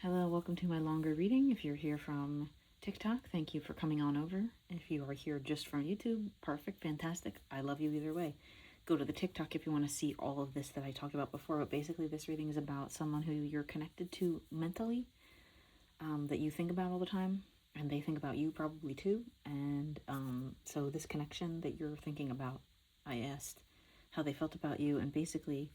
Hello, welcome to my longer reading. If you're here from TikTok, thank you for coming on over. If you are here just from YouTube, perfect, fantastic. I love you either way. Go to the TikTok if you want to see all of this that I talked about before. But basically, this reading is about someone who you're connected to mentally, that you think about all the time, and they think about you probably too. And so this connection that you're thinking about, I asked how they felt about you, and basically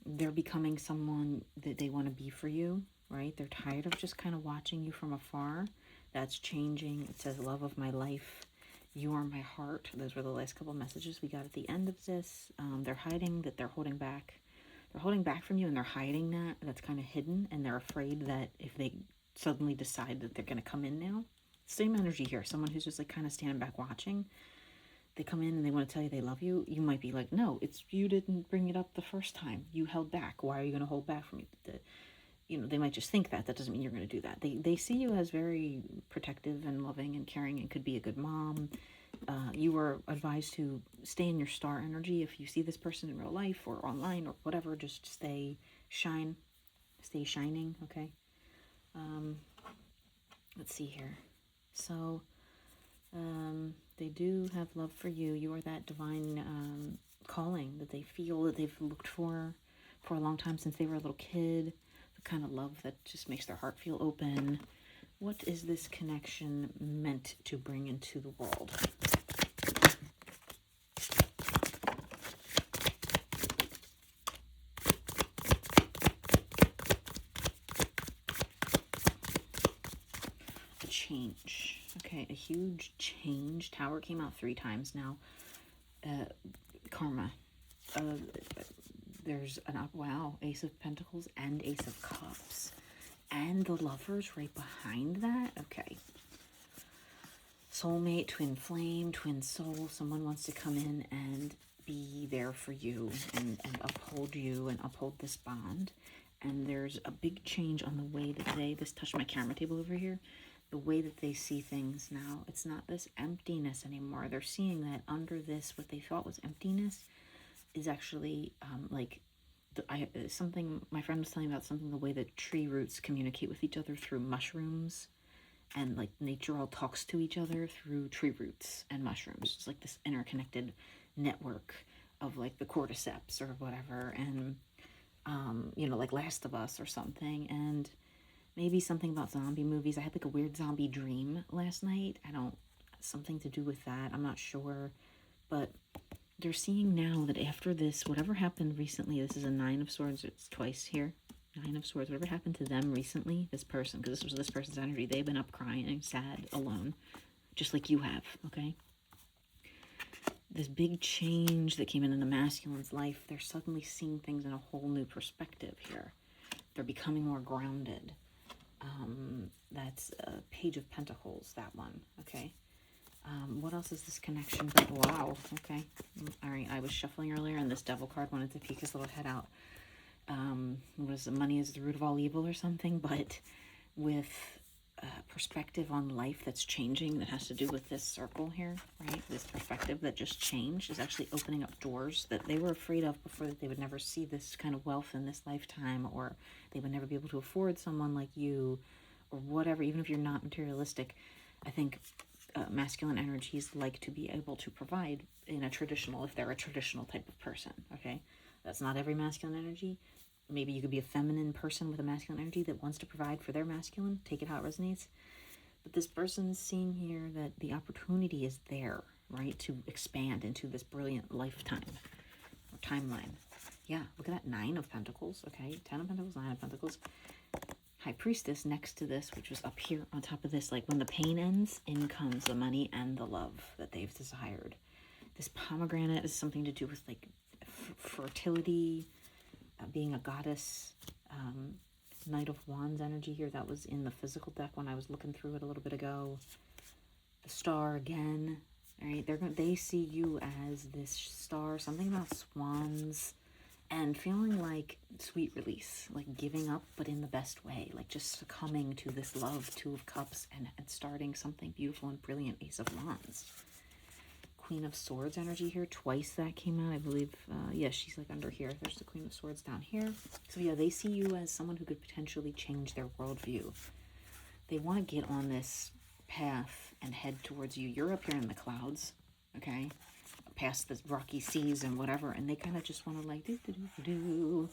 they're becoming someone that they want to be for you, right? They're tired of just kind of watching you from afar. That's changing. It says, love of my life, you are my heart. Those were the last couple messages we got at the end of this. They're hiding that they're holding back. They're holding back from you, and they're hiding that. That's kind of hidden, and they're afraid that if they suddenly decide that they're going to come in now, same energy here. Someone who's just like kind of standing back watching. They come in and they want to tell you they love you. You might be like, no, it's you didn't bring it up the first time. You held back. Why are you going to hold back from me? They might just think that. That doesn't mean you're going to do that. They see you as very protective and loving and caring and could be a good mom. You were advised to stay in your star energy. If you see this person in real life or online or whatever, just stay shining, okay? Let's see here. So, they do have love for you. You are that divine calling that they feel that they've looked for a long time since they were a little kid. The kind of love that just makes their heart feel open. What is this connection meant to bring into the world? A change. Okay, a huge change. Tower came out 3 times now. Karma. There's an wow, Ace of Pentacles and Ace of Cups. And the Lovers right behind that. Okay. Soulmate, twin flame, twin soul. Someone wants to come in and be there for you and uphold you and uphold this bond. And there's a big change on the way that this touched my camera table over here. The way that they see things now. It's not this emptiness anymore. They're seeing that under this, what they thought was emptiness, is actually something my friend was telling me about, something the way that tree roots communicate with each other through mushrooms, and like nature all talks to each other through tree roots and mushrooms. It's like this interconnected network of like the cordyceps or whatever, and like Last of Us or something, and maybe something about zombie movies. I had like a weird zombie dream last night. Something to do with that. I'm not sure, but they're seeing now that after this, whatever happened recently, this is a 9 of Swords, it's twice here, 9 of Swords, whatever happened to them recently, this person, because this was this person's energy, they've been up crying, sad, alone, just like you have, okay? This big change that came in the masculine's life, they're suddenly seeing things in a whole new perspective here. They're becoming more grounded. That's Page of Pentacles, that one, okay? What else is this connection? But wow, okay. All right, I was shuffling earlier and this devil card wanted to peek his little head out. Money is the root of all evil or something, but with perspective on life that's changing, that has to do with this circle here, right? This perspective that just changed is actually opening up doors that they were afraid of before, that they would never see this kind of wealth in this lifetime, or they would never be able to afford someone like you, or whatever. Even if you're not materialistic, I think masculine energies like to be able to provide in a traditional, if they're a traditional type of person, okay? That's not every masculine energy. Maybe you could be a feminine person with a masculine energy that wants to provide for their masculine. Take it how it resonates. But this person's seeing here that the opportunity is there, right, to expand into this brilliant lifetime or timeline. Yeah, look at that 9 of Pentacles, okay? 10 of Pentacles, 9 of Pentacles. High Priestess next to this, which was up here on top of this. Like when the pain ends, in comes the money and the love that they've desired. This pomegranate is something to do with like fertility, being a goddess. Knight of Wands energy here. That was in the physical deck when I was looking through it a little bit ago. The star again. All right, they see you as this star. Something about swans. And feeling like sweet release, like giving up, but in the best way, like just succumbing to this love, 2 of Cups, and starting something beautiful and brilliant, Ace of Wands. Queen of Swords energy here. Twice that came out, I believe. Yeah, she's like under here. There's the Queen of Swords down here. So yeah, they see you as someone who could potentially change their worldview. They want to get on this path and head towards you. You're up here in the clouds, okay? Past the rocky seas and whatever, and they kind of just want to like do.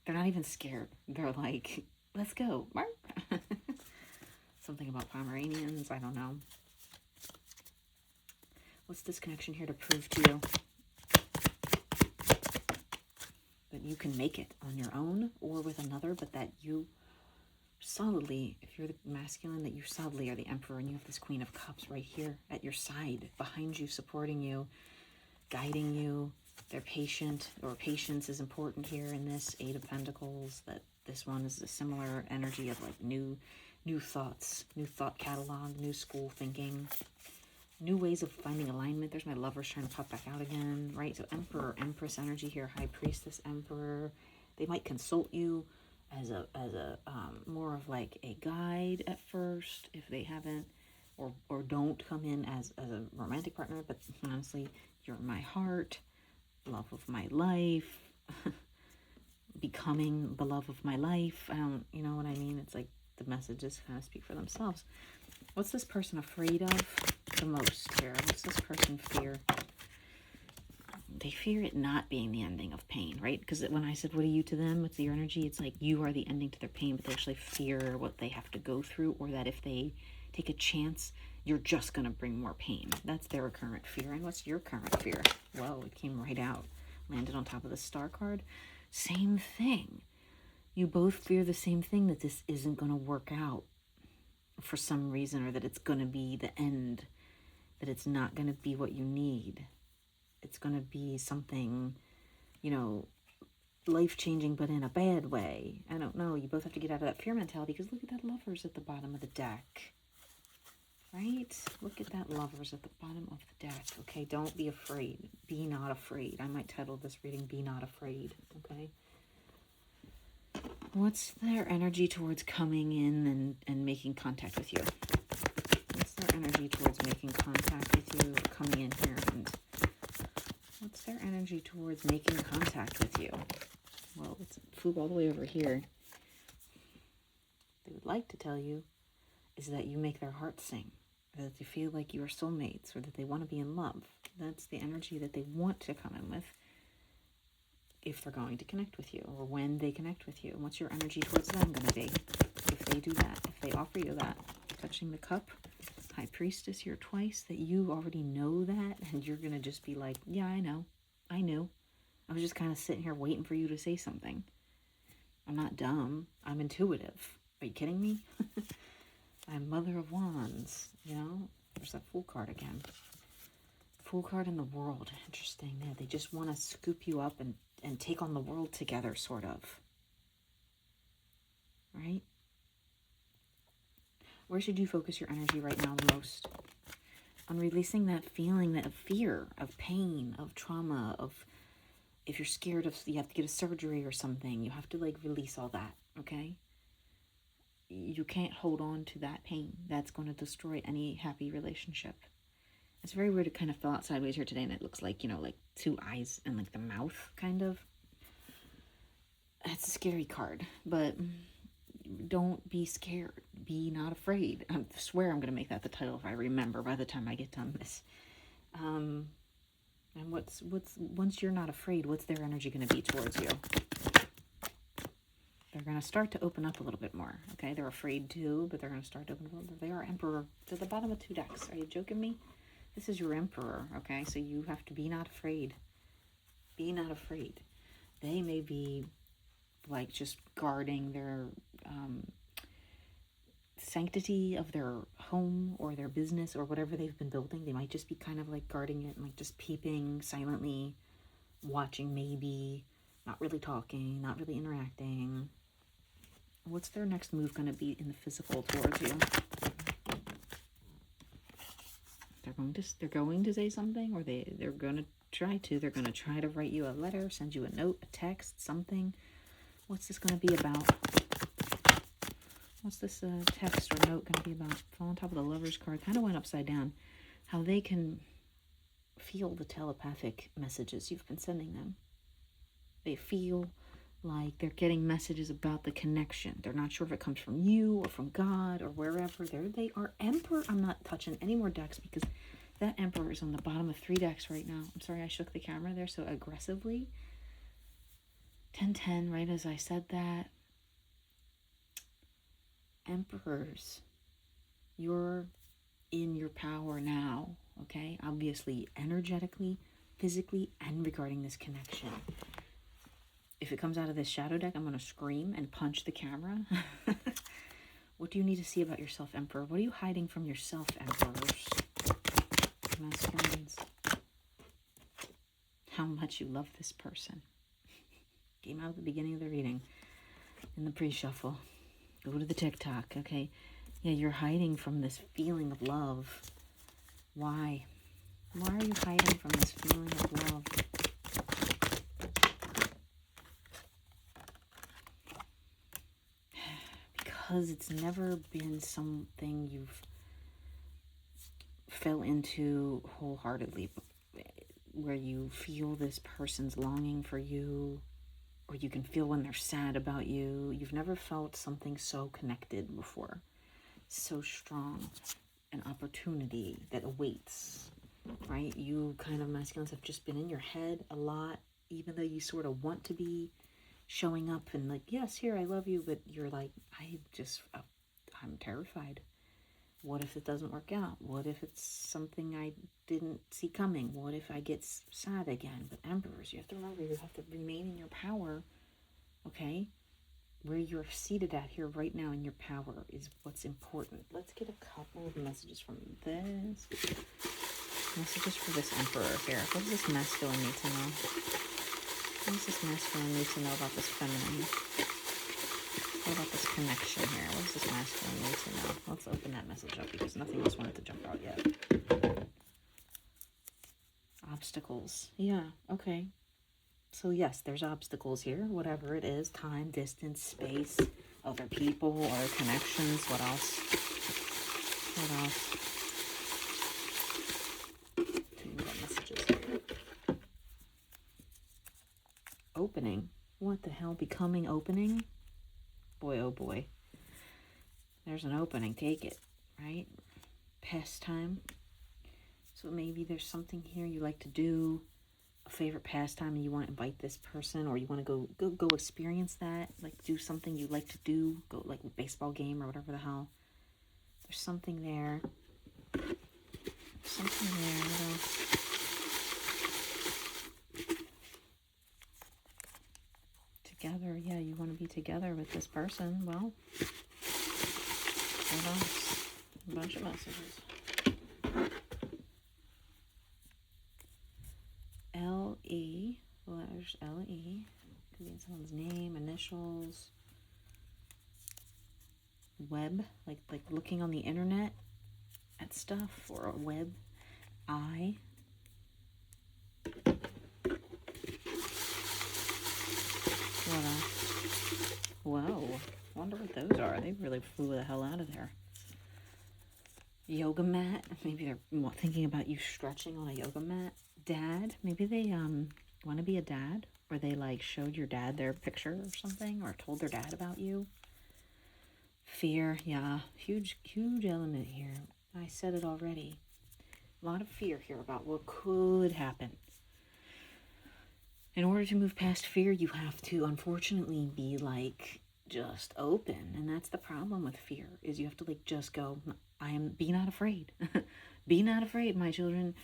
They're not even scared. They're like, let's go. Something about Pomeranians, I don't know. What's this connection here to prove to you? That you can make it on your own or with another, but that you solidly, if you're the masculine, that you solidly are the Emperor, and you have this Queen of Cups right here at your side, behind you, supporting you, guiding you. They're patient, or patience is important here in this Eight of Pentacles. That this one is a similar energy of like new thoughts, new thought catalog, new school thinking, new ways of finding alignment. There's my Lovers trying to pop back out again, right? So Emperor, Empress energy here, High Priestess, Emperor. They might consult you as a more of like a guide at first, if they haven't, or don't come in as a romantic partner. But honestly, you're my heart, love of my life, becoming the love of my life. I don't, you know what I mean? It's like the messages kind of speak for themselves. What's this person afraid of the most here? What's this person fear? They fear it not being the ending of pain, right? Because when I said, what are you to them? What's your energy? It's like you are the ending to their pain, but they actually fear what they have to go through, or that if they take a chance, you're just going to bring more pain. That's their current fear. And what's your current fear? Well, it came right out. Landed on top of the Star card. Same thing. You both fear the same thing, that this isn't going to work out for some reason, or that it's going to be the end, that it's not going to be what you need. It's going to be something, you know, life-changing, but in a bad way. I don't know. You both have to get out of that fear mentality, because look at that Lovers at the bottom of the deck. Right? Look at that Lovers at the bottom of the deck. Okay, don't be afraid. Be not afraid. I might title this reading, Be Not Afraid. Okay? What's their energy towards coming in and making contact with you? What's their energy towards making contact with you, coming in here? And what's their energy towards making contact with you? Well, let's move all the way over here. They would like to tell you is that you make their hearts sing, or that they feel like you are soulmates, or that they want to be in love. That's the energy that they want to come in with if they're going to connect with you, or when they connect with you. And what's your energy towards them going to be if they do that, if they offer you that? Touching the cup, High Priestess here twice, that you already know that, and you're going to just be like, yeah, I know. I knew. I was just kind of sitting here waiting for you to say something. I'm not dumb. I'm intuitive. Are you kidding me? I'm Mother of Wands, you know? There's that Fool card again. Fool card in the world. Interesting. Yeah, they just want to scoop you up and take on the world together, sort of. Right? Where should you focus your energy right now the most? On releasing that feeling of fear, of pain, of trauma, of if you're scared of, you have to get a surgery or something, you have to like release all that, okay? You can't hold on to that pain. That's going to destroy any happy relationship. It's very weird. It kind of fell out sideways here today, and it looks like, you know, like two eyes and like the mouth, kind of. It's a scary card, but don't be scared. Be not afraid. I swear I'm going to make that the title if I remember by the time I get done this. And what's once you're not afraid, what's their energy going to be towards you? They're going to start to open up a little bit more, okay? They're afraid too, but they're going to start to open up. They are Emperor. To the bottom of two decks. Are you joking me? This is your Emperor, okay? So you have to be not afraid. Be not afraid. They may be like just guarding their sanctity of their home or their business or whatever they've been building. They might just be kind of like guarding it and like just peeping silently, watching maybe, not really talking, not really interacting. What's their next move going to be in the physical towards you? They're going to say something, or they're going to try to. They're going to try to write you a letter, send you a note, a text, something. What's this going to be about? What's this text or note going to be about? Fell on top of the Lovers card. Kind of went upside down. How they can feel the telepathic messages you've been sending them. They feel like they're getting messages about the connection. They're not sure if it comes from you or from God or wherever. There they are. Emperor, I'm not touching any more decks because that Emperor is on the bottom of 3 decks right now. I'm sorry I shook the camera there so aggressively. 10-10, right as I said that. Emperors, you're in your power now, okay? Obviously, energetically, physically, and regarding this connection. If it comes out of this shadow deck, I'm going to scream and punch the camera. What do you need to see about yourself, Emperor? What are you hiding from yourself, Emperors? Masculines. How much you love this person. Came out at the beginning of the reading. In the pre-shuffle. Go to the TikTok, okay? Yeah, you're hiding from this feeling of love. Why? Why are you hiding from this feeling of love? Because it's never been something you've fell into wholeheartedly, where you feel this person's longing for you, or you can feel when they're sad about you. You've never felt something so connected before, so strong, an opportunity that awaits, right? You kind of masculines have just been in your head a lot, even though you sort of want to be showing up and like, yes, here, I love you, but you're like, I'm terrified. What if it doesn't work out? What if it's something I didn't see coming? What if I get sad again? But Emperors, you have to remember, you have to remain in your power, okay? Where you're seated at here right now in your power is what's important. Let's get a couple of messages from this. Messages for this Emperor here. What does this masculine need to know? What does this masculine need to know about this feminine? What about this connection here? What does this masculine need to know? Let's open that message up because nothing else wanted to jump out yet. Obstacles. Yeah, okay. So yes, there's obstacles here. Whatever it is. Time, distance, space, other people, other connections. What else? What else? Opening. What the hell? Becoming opening? Boy, oh boy. There's an opening. Take it, right? Pastime. So maybe there's something here you like to do, a favorite pastime, and you want to invite this person, or you want to go experience that, like do something you like to do, go like a baseball game or whatever the hell. There's something there. Something there. What else? Together, yeah, you want to be together with this person. Well, hold on, a bunch of messages. L-E, letters L-E, could be in someone's name, initials. Web, like looking on the internet at stuff, or a web. I. What else? Whoa. Wonder what those are. They really flew the hell out of there. Yoga mat. Maybe they're thinking about you stretching on a yoga mat. Dad. Maybe they want to be a dad. Or they like showed your dad their picture or something. Or told their dad about you. Fear. Yeah. Huge element here. I said it already. A lot of fear here about what could happen. In order to move past fear, you have to, unfortunately, be, like, just open. And that's the problem with fear, is you have to, like, just go, be not afraid. Be not afraid, my children.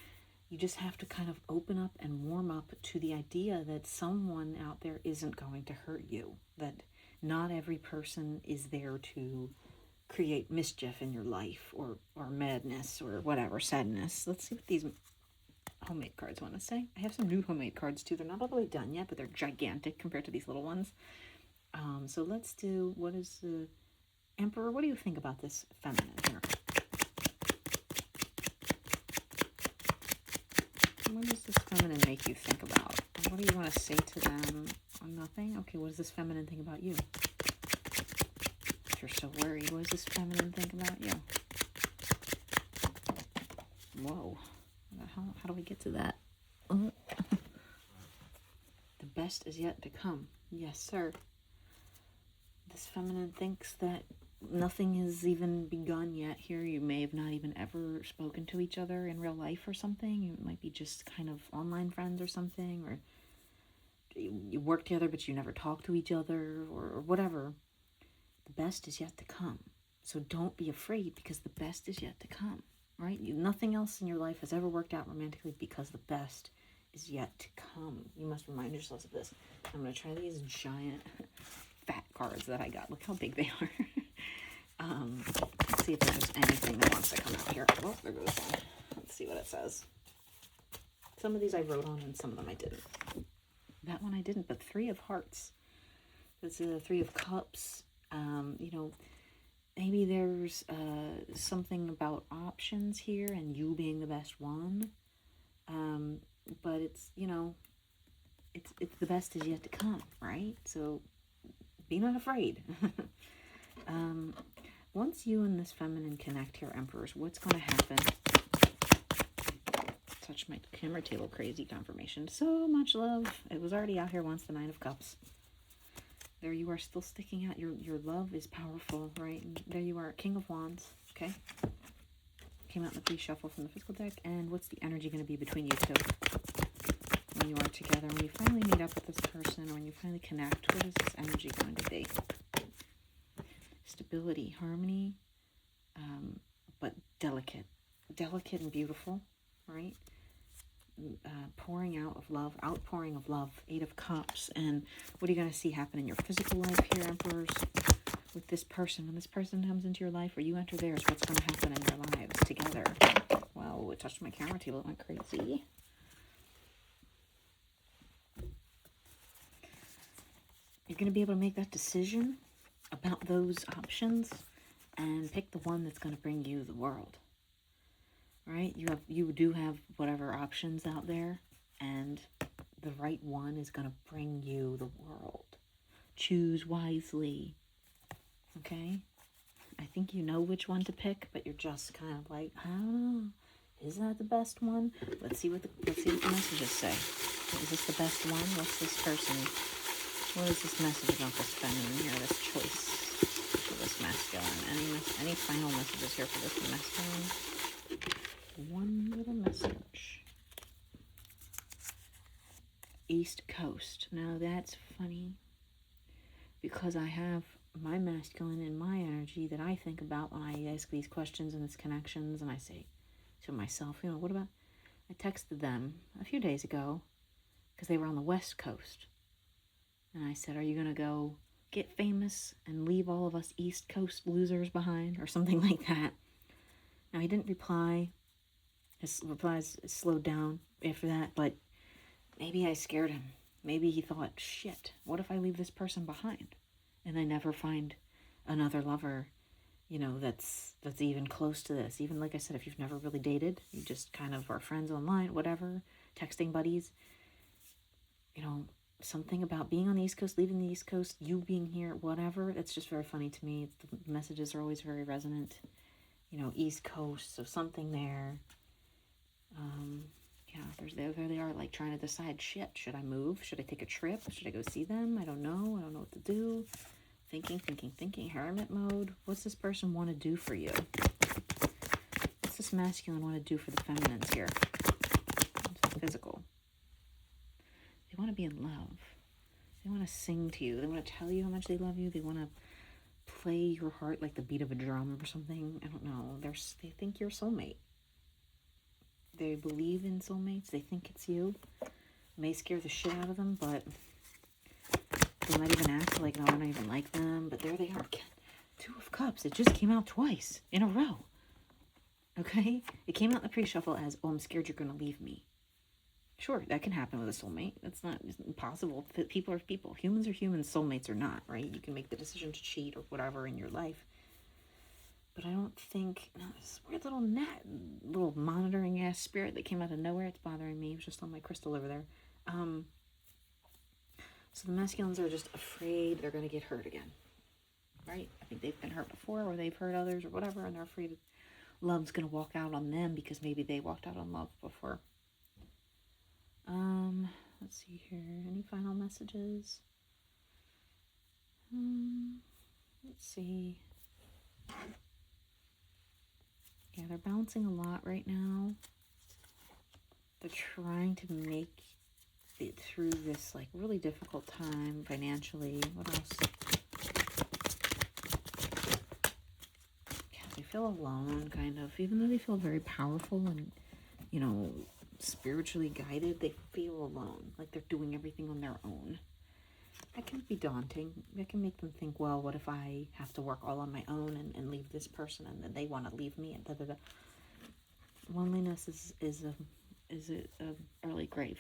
You just have to kind of open up and warm up to the idea that someone out there isn't going to hurt you. That not every person is there to create mischief in your life, or madness, or whatever, sadness. Let's see what these homemade cards want to say. I have some new homemade cards too. They're not all the way done yet, but they're gigantic compared to these little ones. So let's do, what is the Emperor? What do you think about this feminine here? What does this feminine make you think about? What do you want to say to them? Oh, nothing? Okay, what does this feminine think about you? If you're so worried, what does this feminine think about you? Whoa. How do we get to that? The best is yet to come. Yes, sir. This feminine thinks that nothing has even begun yet here. You may have not even ever spoken to each other in real life or something. You might be just kind of online friends or something, or you work together but you never talk to each other, or whatever. The best is yet to come. So don't be afraid, because the best is yet to come, right? Nothing else in your life has ever worked out romantically, because the best is yet to come. You must remind yourselves of this. I'm going to try these giant fat cards that I got. Look how big they are. Let's see if there's anything that wants to come out here. Oh, there goes one. Let's see what it says. Some of these I wrote on and some of them I didn't. That one I didn't, but 3 of Hearts. That's the 3 of Cups. You know, maybe there's something about options here and you being the best one. But it's, you know, it's the best is yet to come, right? So be not afraid. Once you and this feminine connect here, Emperors, what's going to happen? Touch my camera table, crazy confirmation. So much love. It was already out here once, the 9 of Cups. There you are, still sticking out. Your love is powerful, right? And there you are, King of Wands, okay? Came out in the pre-shuffle from the physical deck. And what's the energy going to be between you two? When you are together, when you finally meet up with this person, or when you finally connect, what is this energy going to be? Stability, harmony, but delicate and beautiful, right? Pouring out of love, outpouring of love, 8 of Cups. And what are you going to see happen in your physical life here, Emperors, with this person? When this person comes into your life or you enter theirs, what's going to happen in your lives together? Wow, it touched my camera table, it went crazy. You're going to be able to make that decision about those options and pick the one that's going to bring you the world. Right? You do have whatever options out there, and the right one is going to bring you the world. Choose wisely. Okay? I think you know which one to pick, but you're just kind of like, I don't know. Is that the best one? Let's see what the messages say. Is this the best one? What's this person? What is this message about this feminine here? This choice for this masculine? Any final messages here for this masculine? One little message. East Coast. Now that's funny, because I have my masculine in my energy that I think about when I ask these questions and these connections, and I say to myself, you know, what about, I texted them a few days ago because they were on the West Coast, and I said, are you going to go get famous and leave all of us East Coast losers behind, or something like that? Now, he didn't reply. His replies slowed down after that, but maybe I scared him. Maybe he thought, shit, what if I leave this person behind and I never find another lover, you know, that's even close to this? Even, like I said, if you've never really dated, you just kind of are friends online, whatever, texting buddies, you know, something about being on the East Coast, leaving the East Coast, you being here, whatever, that's just very funny to me. The messages are always very resonant. You know, East Coast, so something there. Yeah, there they are, like trying to decide, shit, should I move? Should I take a trip? Should I go see them? I don't know what to do. Thinking, hermit mode. What's this person want to do for you? What's this masculine want to do for the feminines here? It's physical. They want to be in love. They want to sing to you. They want to tell you how much they love you. They want to play your heart like the beat of a drum or something. I don't know. They think you're a soulmate. They believe in soulmates. They think it's you. May scare the shit out of them, but they might even act like, no, I don't even like them. But there they are again. 2 of Cups. It just came out twice in a row. Okay? It came out in the pre-shuffle as, oh, I'm scared you're going to leave me. Sure, that can happen with a soulmate. It's impossible. People are people. Humans are humans. Soulmates are not, right? You can make the decision to cheat or whatever in your life. But I don't think, no, this weird little monitoring ass spirit that came out of nowhere. It's bothering me. It was just on my crystal over there. So the masculines are just afraid they're going to get hurt again. Right? I think they've been hurt before, or they've hurt others or whatever, and they're afraid of love's going to walk out on them because maybe they walked out on love before. Let's see here. Any final messages? Let's see. Yeah, they're bouncing a lot right now. They're trying to make it through this like really difficult time financially. What else? Yeah, they feel alone, kind of. Even though they feel very powerful and, you know, spiritually guided, they feel alone. Like they're doing everything on their own. That can be daunting. That can make them think, well, what if I have to work all on my own and leave this person and then they want to leave me and da da da. Loneliness is a early grave.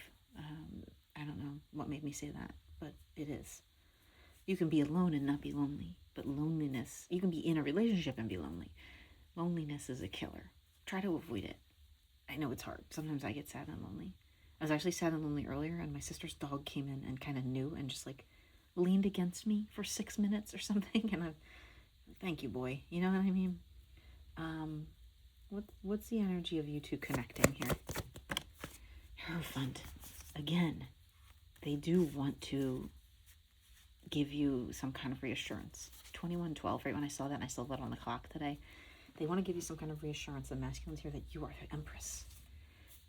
I don't know what made me say that, but it is. You can be alone and not be lonely, but loneliness, you can be in a relationship and be lonely. Loneliness is a killer. Try to avoid it. I know it's hard. Sometimes I get sad and lonely. I was actually sad and lonely earlier, and my sister's dog came in and kind of knew and just like leaned against me for 6 minutes or something, and I'm, thank you, boy. You know what I mean? What's the energy of you two connecting here? Hierophant. Again, they do want to give you some kind of reassurance. 2112, right when I saw that, and I saw that on the clock today. They want to give you some kind of reassurance, the masculines here, that you are their empress.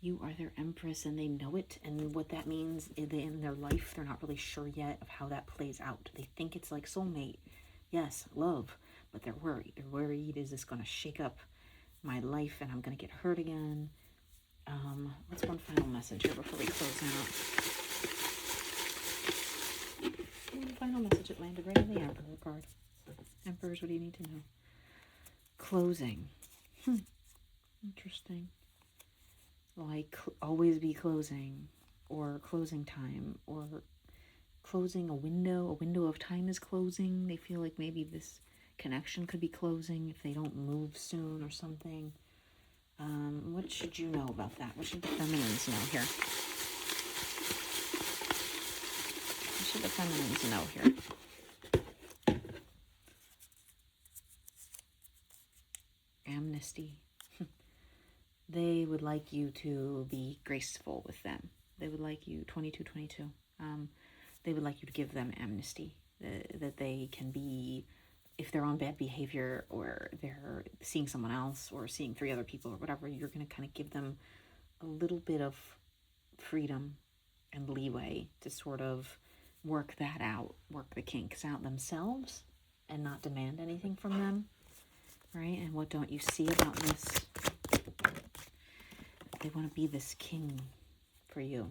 You are their empress, and they know it. And what that means in their life, they're not really sure yet of how that plays out. They think it's like soulmate. Yes, love. But they're worried. They're worried, is this going to shake up my life and I'm going to get hurt again? What's one final message here before we close out? One final message. It landed right in the Emperor card. Emperors, what do you need to know? Closing. Interesting. Like always be closing, or closing time, or closing a window of time is closing. They feel like maybe this connection could be closing if they don't move soon or something. What should you know about that? What should the feminines know here? What should the feminines know here? Amnesty. They would like you to be graceful with them. They would like you, 2222. They would like you to give them amnesty. That they can be, if they're on bad behavior or they're seeing someone else or seeing 3 other people or whatever, you're going to kind of give them a little bit of freedom and leeway to sort of work that out, work the kinks out themselves and not demand anything from them, right? And what don't you see about this? They want to be this king for you.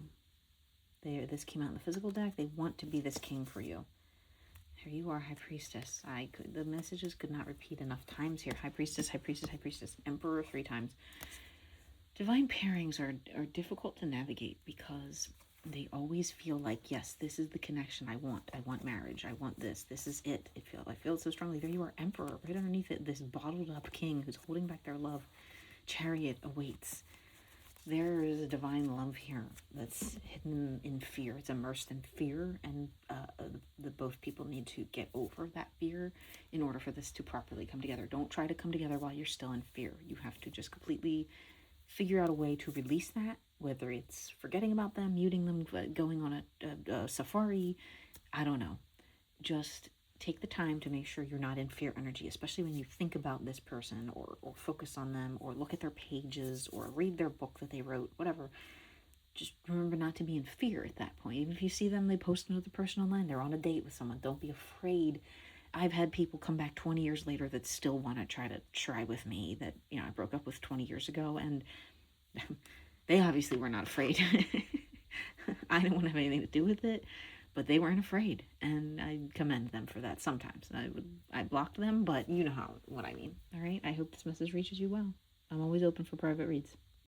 This came out in the physical deck. They want to be this king for you. Here you are, High Priestess. The messages could not repeat enough times here. High Priestess, High Priestess, High Priestess. Emperor 3 times. Divine pairings are difficult to navigate because they always feel like, yes, this is the connection I want. I want marriage. I want this. This is it. I feel it so strongly. There you are, Emperor. Right underneath it, this bottled up king who's holding back their love. Chariot awaits. There is a divine love here that's hidden in fear. It's immersed in fear, and both people need to get over that fear in order for this to properly come together. Don't try to come together while you're still in fear. You have to just completely figure out a way to release that, whether it's forgetting about them, muting them, going on a safari, I don't know. Just take the time to make sure you're not in fear energy, especially when you think about this person or focus on them or look at their pages or read their book that they wrote, whatever. Just remember not to be in fear at that point. Even if you see them, they post another person online, they're on a date with someone, don't be afraid. I've had people come back 20 years later that still want to try with me that, you know, I broke up with 20 years ago, and they obviously were not afraid. I didn't want to have anything to do with it. But they weren't afraid, and I commend them for that sometimes. I blocked them, but you know what I mean. All right, I hope this message reaches you well. I'm always open for private reads.